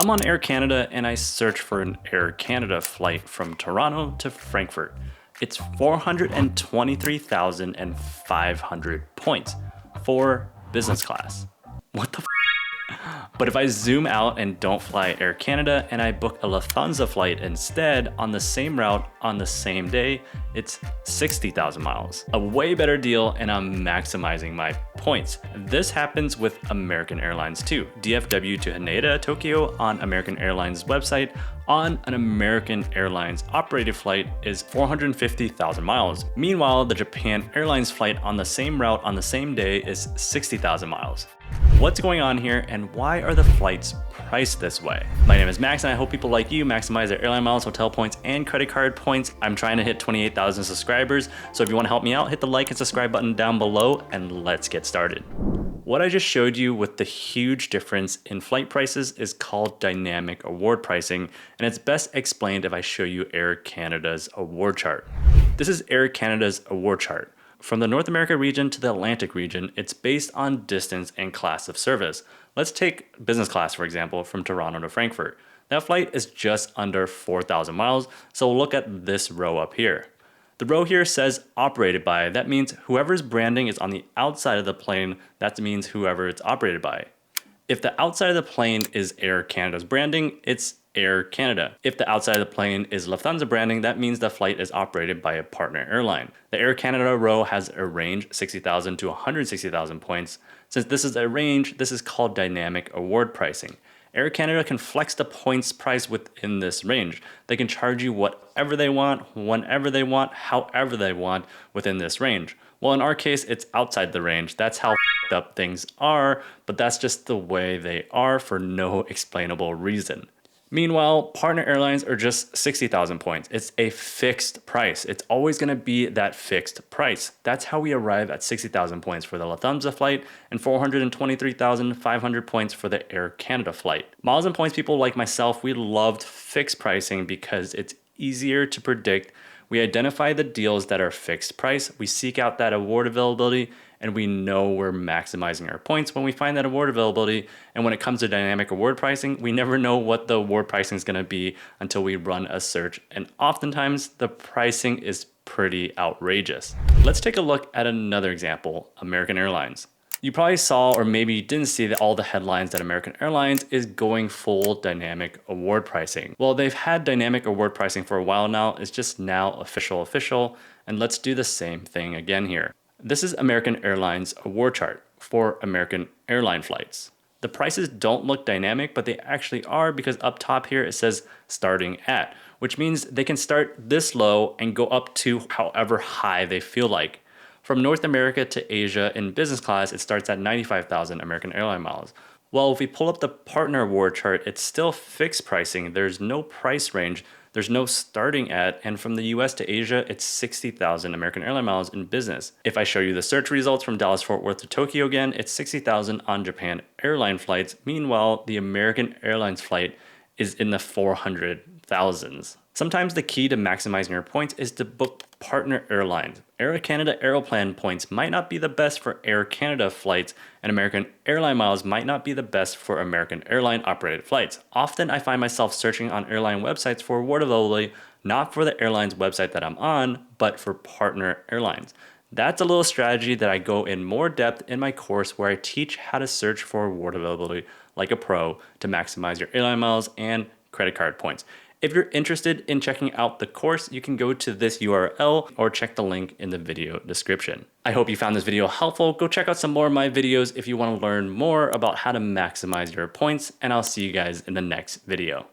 I'm on Air Canada and I search for an Air Canada flight from Toronto to Frankfurt. It's 423,500 points for business class. What the f? But if I zoom out and don't fly Air Canada and I book a Lufthansa flight instead on the same route on the same day, it's 60,000 miles. A way better deal, and I'm maximizing my points. This happens with American Airlines too. DFW to Haneda, Tokyo on American Airlines website on an American Airlines operated flight is 450,000 miles. Meanwhile, the Japan Airlines flight on the same route on the same day is 60,000 miles. What's going on here and why are the flights priced this way? My name is Max and I hope people like you maximize their airline miles, hotel points, and credit card points. I'm trying to hit 28,000 subscribers, so if you want to help me out, hit the like and subscribe button down below and let's get started. What I just showed you with the huge difference in flight prices is called dynamic award pricing, and it's best explained if I show you Air Canada's award chart. This is Air Canada's award chart. From the North America region to the Atlantic region, it's based on distance and class of service. Let's take business class, for example, from Toronto to Frankfurt. That flight is just under 4,000 miles, so we'll look at this row up here. The row here says operated by. That means whoever's branding is on the outside of the plane, that means whoever it's operated by. If the outside of the plane is Air Canada's branding, it's Air Canada. If the outside of the plane is Lufthansa branding, that means the flight is operated by a partner airline. The Air Canada row has a range 60,000 to 160,000 points. Since this is a range, this is called dynamic award pricing. Air Canada can flex the points price within this range. They can charge you whatever they want, whenever they want, however they want within this range. Well, in our case, it's outside the range. That's how f***ed up things are, but that's just the way they are for no explainable reason. Meanwhile, partner airlines are just 60,000 points. It's a fixed price. It's always going to be that fixed price. That's how we arrive at 60,000 points for the Lufthansa flight and 423,500 points for the Air Canada flight. Miles and points people like myself, we loved fixed pricing because it's easier to predict. We identify the deals that are fixed price. We seek out that award availability, and we know we're maximizing our points when we find that award availability. And when it comes to dynamic award pricing, we never know what the award pricing is going to be until we run a search. And oftentimes the pricing is pretty outrageous. Let's take a look at another example, American Airlines. You probably saw, or maybe you didn't see, that all the headlines that American Airlines is going full dynamic award pricing. Well, they've had dynamic award pricing for a while now. It's just now official. And let's do the same thing again here. This is American Airlines award chart for American airline flights. The prices don't look dynamic, but they actually are, because up top here it says starting at, which means they can start this low and go up to however high they feel like. From North America to Asia in business class, it starts at 95,000 American airline miles. Well, if we pull up the partner award chart, it's still fixed pricing. There's no price range. There's no starting at, and from the US to Asia, it's 60,000 American airline miles in business. If I show you the search results from Dallas Fort Worth to Tokyo again, it's 60,000 on Japan airline flights. Meanwhile, the American Airlines flight is in the 400,000s. Sometimes the key to maximizing your points is to book partner airlines. Air Canada Aeroplan points might not be the best for Air Canada flights, and American airline miles might not be the best for American airline operated flights. Often I find myself searching on airline websites for award availability, not for the airline's website that I'm on, but for partner airlines. That's a little strategy that I go in more depth in my course, where I teach how to search for award availability like a pro to maximize your airline miles and credit card points. If you're interested in checking out the course, you can go to this URL or check the link in the video description. I hope you found this video helpful. Go check out some more of my videos if you want to learn more about how to maximize your points, and I'll see you guys in the next video.